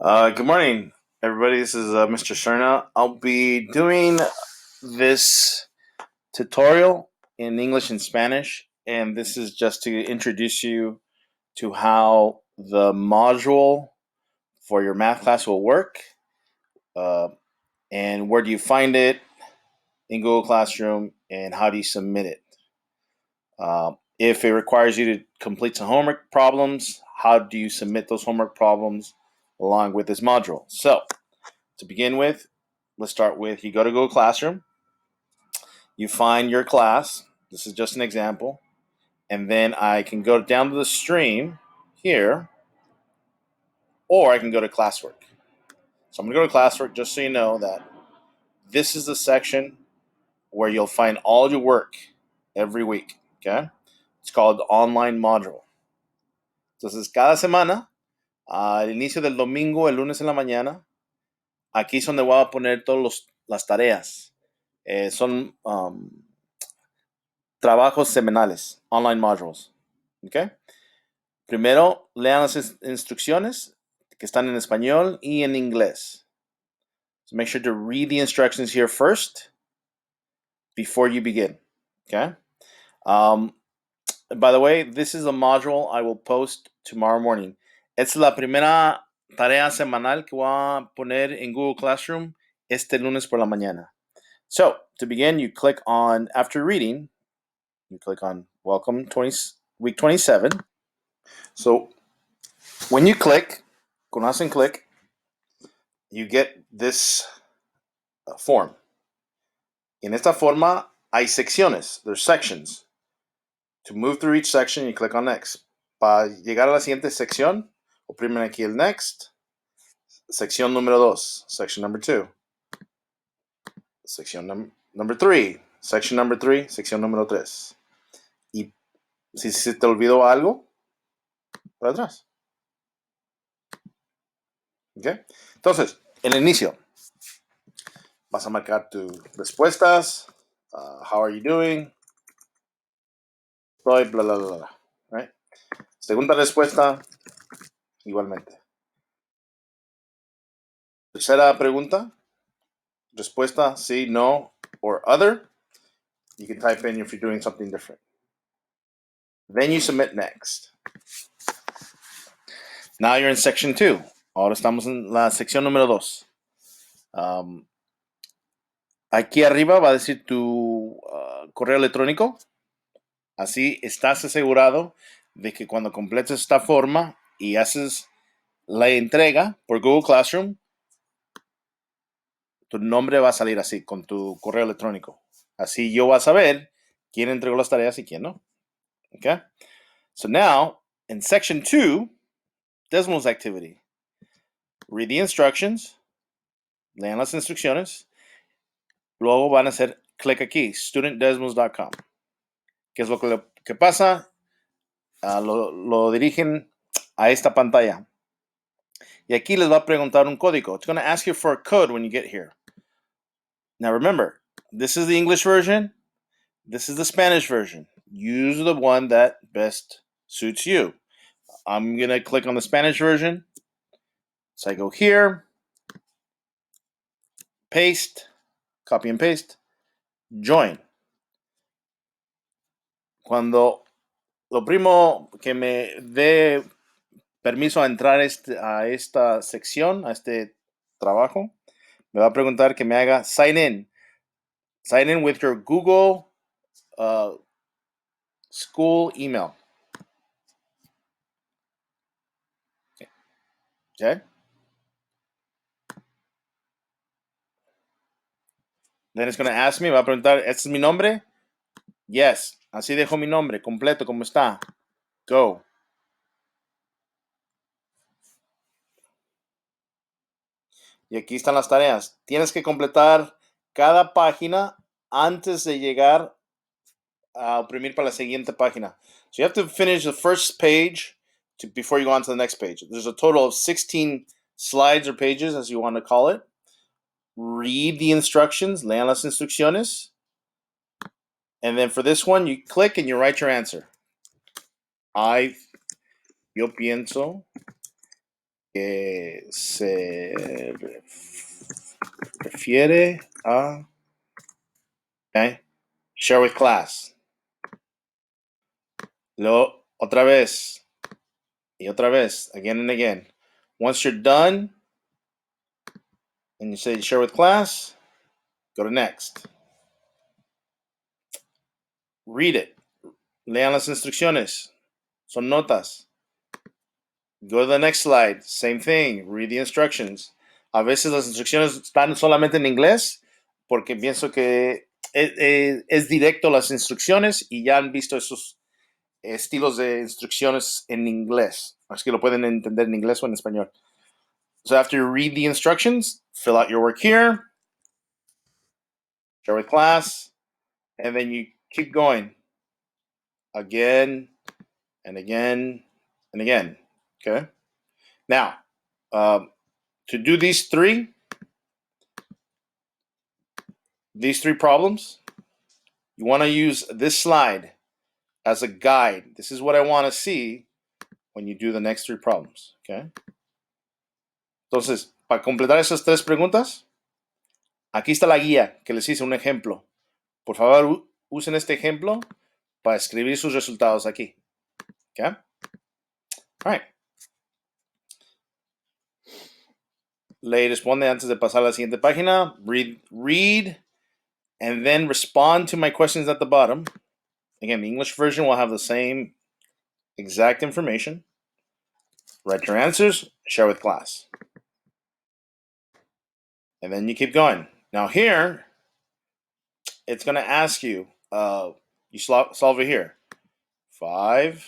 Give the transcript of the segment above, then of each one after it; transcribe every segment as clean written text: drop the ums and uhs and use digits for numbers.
Good morning, everybody. This is Mr. Cerna. I'll be doing this tutorial in English and Spanish, and this is just to introduce you to how the module for your math class will work, uh, and where do you find it in Google Classroom, and how do you submit it. If it requires you to complete some homework problems, how do you submit those homework problems along with this module? So, to begin with, let's start with you go to Google Classroom, you find your class. This is just an example. And then I can go down to the stream here, or I can go to classwork. So I'm going to go to classwork just so you know that this is the section where you'll find all your work every week. Okay? It's called online module. Entonces, cada semana, al inicio del domingo, el lunes en la mañana, aquí es donde voy a poner todas las tareas. Son trabajos semanales, online modules. ¿Ok? Primero, lean las instrucciones que están en español y en inglés. So make sure to read the instructions here first before you begin. Okay? By the way, this is a module I will post tomorrow morning. Es la primera tarea semanal que voy a poner en Google Classroom este lunes por la mañana. So, to begin, you click on, after reading, you click on Welcome Week 27. So, when you click, cuando hacen click, you get this form. En esta forma hay secciones. There's sections. To move through each section, you click on Next. Para llegar a la siguiente sección, oprimen aquí el Next. Sección número 2. Section number 2. Sección number 3. Section number 3. Sección número 3. Y si se te olvidó algo, para atrás. ¿Ok? Entonces, en el inicio, vas a marcar tus respuestas. How are you doing? Estoy, bla, bla, bla, bla. Right? Segunda respuesta, igualmente. Tercera pregunta, respuesta, sí, no, or other. You can type in if you're doing something different. Then you submit next. Now you're in section 2. Ahora estamos en la sección número 2. Aquí arriba va a decir tu correo electrónico. Así estás asegurado de que cuando completes esta forma y haces la entrega por Google Classroom, tu nombre va a salir así, con tu correo electrónico. Así yo voy a saber quién entregó las tareas y quién no. Okay? So now, in section 2, Desmos activity. Read the instructions. Lean las instrucciones. Luego van a hacer clic aquí, studentdesmos.com. ¿Qué es lo que pasa? Lo dirigen a esta pantalla. Y aquí les va a preguntar un código. It's going to ask you for a code when you get here. Now remember, this is the English version. This is the Spanish version. Use the one that best suits you. I'm going to click on the Spanish version. So I go here, paste, copy and paste, join. Cuando lo primo que me dé permiso a entrar a esta sección, a este trabajo, me va a preguntar que me haga sign in. Sign in with your Google school email. Okay. Then it's going to ask me, me va a preguntar, ¿este es mi nombre? Yes. Así dejo mi nombre, completo, como está. Go. Y aquí están las tareas. Tienes que completar cada página antes de llegar a oprimir para la siguiente página. So you have to finish the first page before you go on to the next page. There's a total of 16 slides or pages, as you want to call it. Read the instructions, lean las instrucciones. And then for this one, you click and you write your answer. Yo pienso que se refiere a. Okay. Share with class. Luego, otra vez. Y otra vez. Again and again. Once you're done, and you say share with class, go to next. Read it. Lean las instrucciones. Son notas. Go to the next slide. Same thing. Read the instructions. A veces las instrucciones están solamente en inglés porque pienso que es directo las instrucciones y ya han visto esos estilos de instrucciones en inglés. Así que lo pueden entender en inglés o en español. So after you read the instructions, fill out your work here, share with class, and then you keep going again and again and again. Okay? Now, to do these three problems, you want to use this slide as a guide. This is what I want to see when you do the next three problems. Okay? Entonces, para completar esas tres preguntas, aquí está la guía que les hice un ejemplo. Por favor, usen este ejemplo para escribir sus resultados aquí. Okay? All right. Le responde antes de pasar a la siguiente página. Read, and then respond to my questions at the bottom. Again, the English version will have the same exact information. Write your answers, share with class. And then you keep going. Now here, it's going to ask you, you solve it here. 5x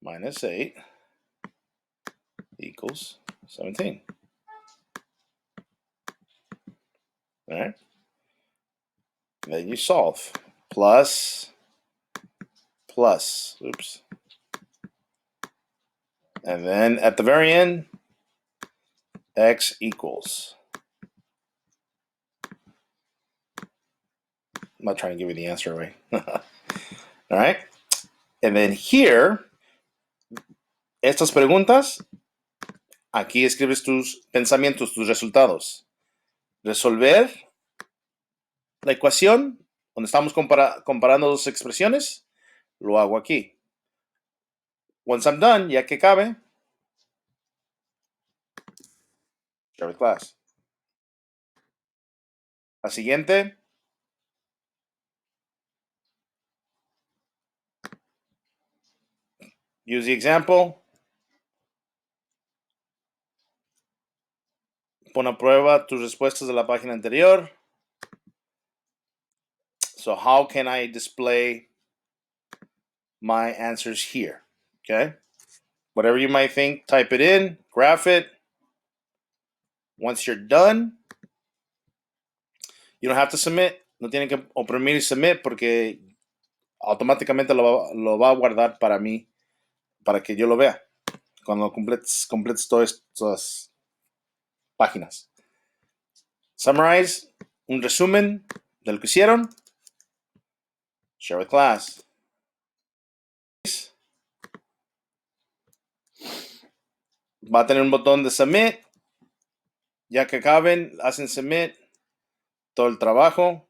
minus 8 equals 17. All right. Then you solve. Plus. Oops. And then at the very end, x equals. I'm not trying to give you the answer away. All right. And then here, estas preguntas, aquí escribes tus pensamientos, tus resultados. Resolver la ecuación, donde estamos comparando dos expresiones, lo hago aquí. Once I'm done, ya que cabe, share with class. La siguiente, use the example. Pon a prueba tus respuestas de la página anterior. So how can I display my answers here? Okay. Whatever you might think, type it in, graph it. Once you're done, you don't have to submit. No tienen que oprimir y submit porque automáticamente lo va a guardar para mí, para que yo lo vea cuando completes todas estas páginas. Summarize, un resumen de lo que hicieron. Share with class. Va a tener un botón de submit. Ya que acaben, hacen submit todo el trabajo.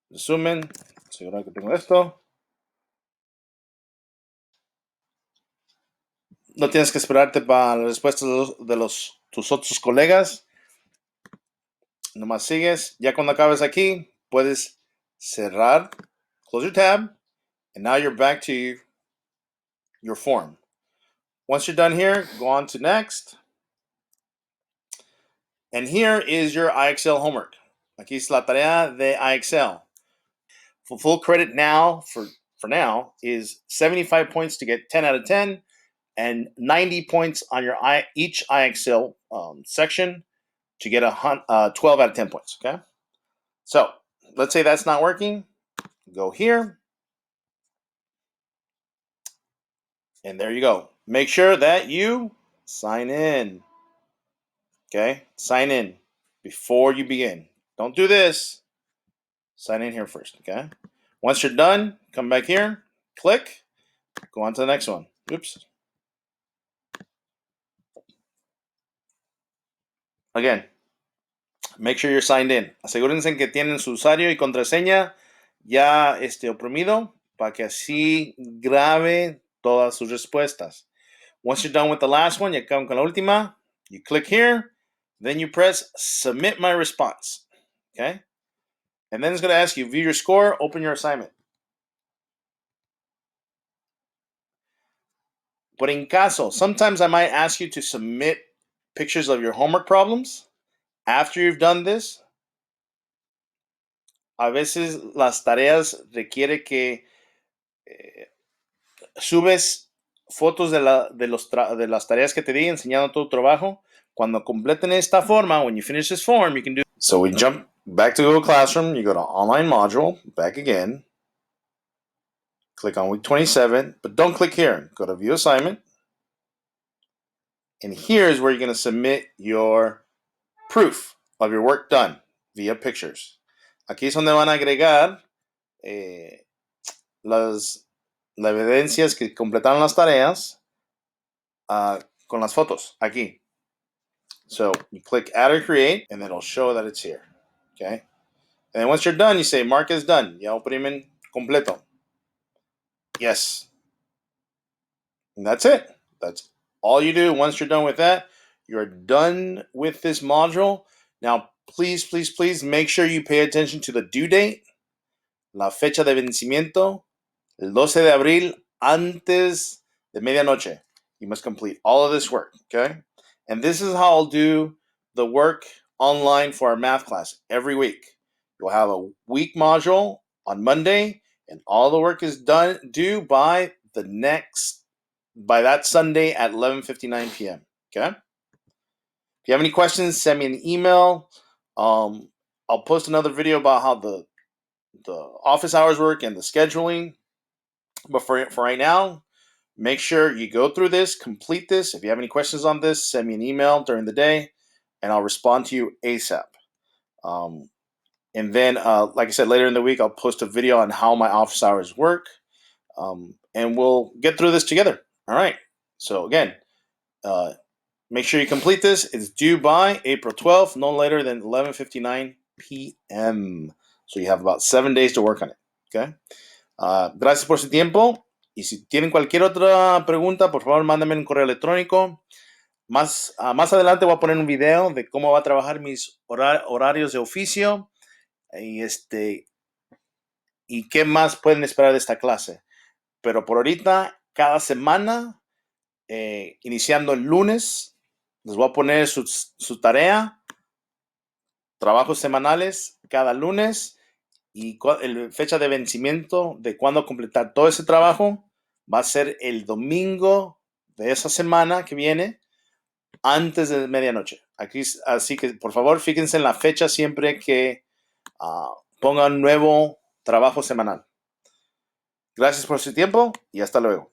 Resumen. Asegurar que tengo esto. No tienes que esperarte para las respuestas de tus otros colegas. Nomás sigues. Ya cuando acabes aquí, puedes cerrar. Close your tab. And now you're back to your form. Once you're done here, go on to next. And here is your IXL homework. Aquí es la tarea de IXL. For full credit now, for now, is 75 points to get 10 out of 10 and 90 points on your each IXL section to get 12 out of 10 points, okay? So let's say that's not working. Go here. And there you go. Make sure that you sign in. Okay? Sign in before you begin. Don't do this. Sign in here first, okay? Once you're done, come back here, click, go on to the next one. Oops. Again, make sure you're signed in. Asegúrense que tienen su usuario y contraseña ya oprimido para que así grabe todas sus respuestas. Once you're done with the last one, ya acaban con la última, you click here, then you press submit my response. Okay? And then it's going to ask you, view your score, open your assignment. But in caso, sometimes I might ask you to submit pictures of your homework problems after you've done this. A veces las tareas requiere que subes fotos de las tareas que te di enseñando tu trabajo. Cuando completen esta forma, when you finish this form, you can do. So we jump back to Google Classroom. You go to Online Module, back again. Click on week 27, but don't click here. Go to View Assignment. And here's where you're going to submit your proof of your work done via pictures. Aquí es donde van a agregar las evidencias que completaron las tareas con las fotos aquí. So you click Add or Create, and then it'll show that it's here. Okay. And then once you're done, you say Mark is done. Ya oprimen completo. Yes. And that's it. That's all you do. Once you're done with that, you're done with this module. Now, please, please, please make sure you pay attention to the due date, la fecha de vencimiento, el 12 de abril, antes de medianoche. You must complete all of this work, okay? And this is how I'll do the work online for our math class every week. You'll have a week module on Monday, and all the work is due by that Sunday at 11:59 p.m. Okay? If you have any questions, send me an email. I'll post another video about how the office hours work and the scheduling. But for right now, make sure you go through this, complete this. If you have any questions on this, send me an email during the day, and I'll respond to you ASAP. And then, like I said, later in the week, I'll post a video on how my office hours work, and we'll get through this together. All right. So again, make sure you complete this. It's due by April 12th, no later than 11:59 p.m. So you have about 7 days to work on it. Okay. Gracias por su tiempo. Y si tienen cualquier otra pregunta, por favor, mándenme un correo electrónico. Más adelante voy a poner un video de cómo va a trabajar mis horarios de oficio y qué más pueden esperar de esta clase. Pero por ahorita, cada semana, iniciando el lunes, les voy a poner su tarea, trabajos semanales cada lunes y fecha de vencimiento de cuándo completar todo ese trabajo va a ser el domingo de esa semana que viene antes de medianoche. Así que por favor fíjense en la fecha siempre que pongan nuevo trabajo semanal. Gracias por su tiempo y hasta luego.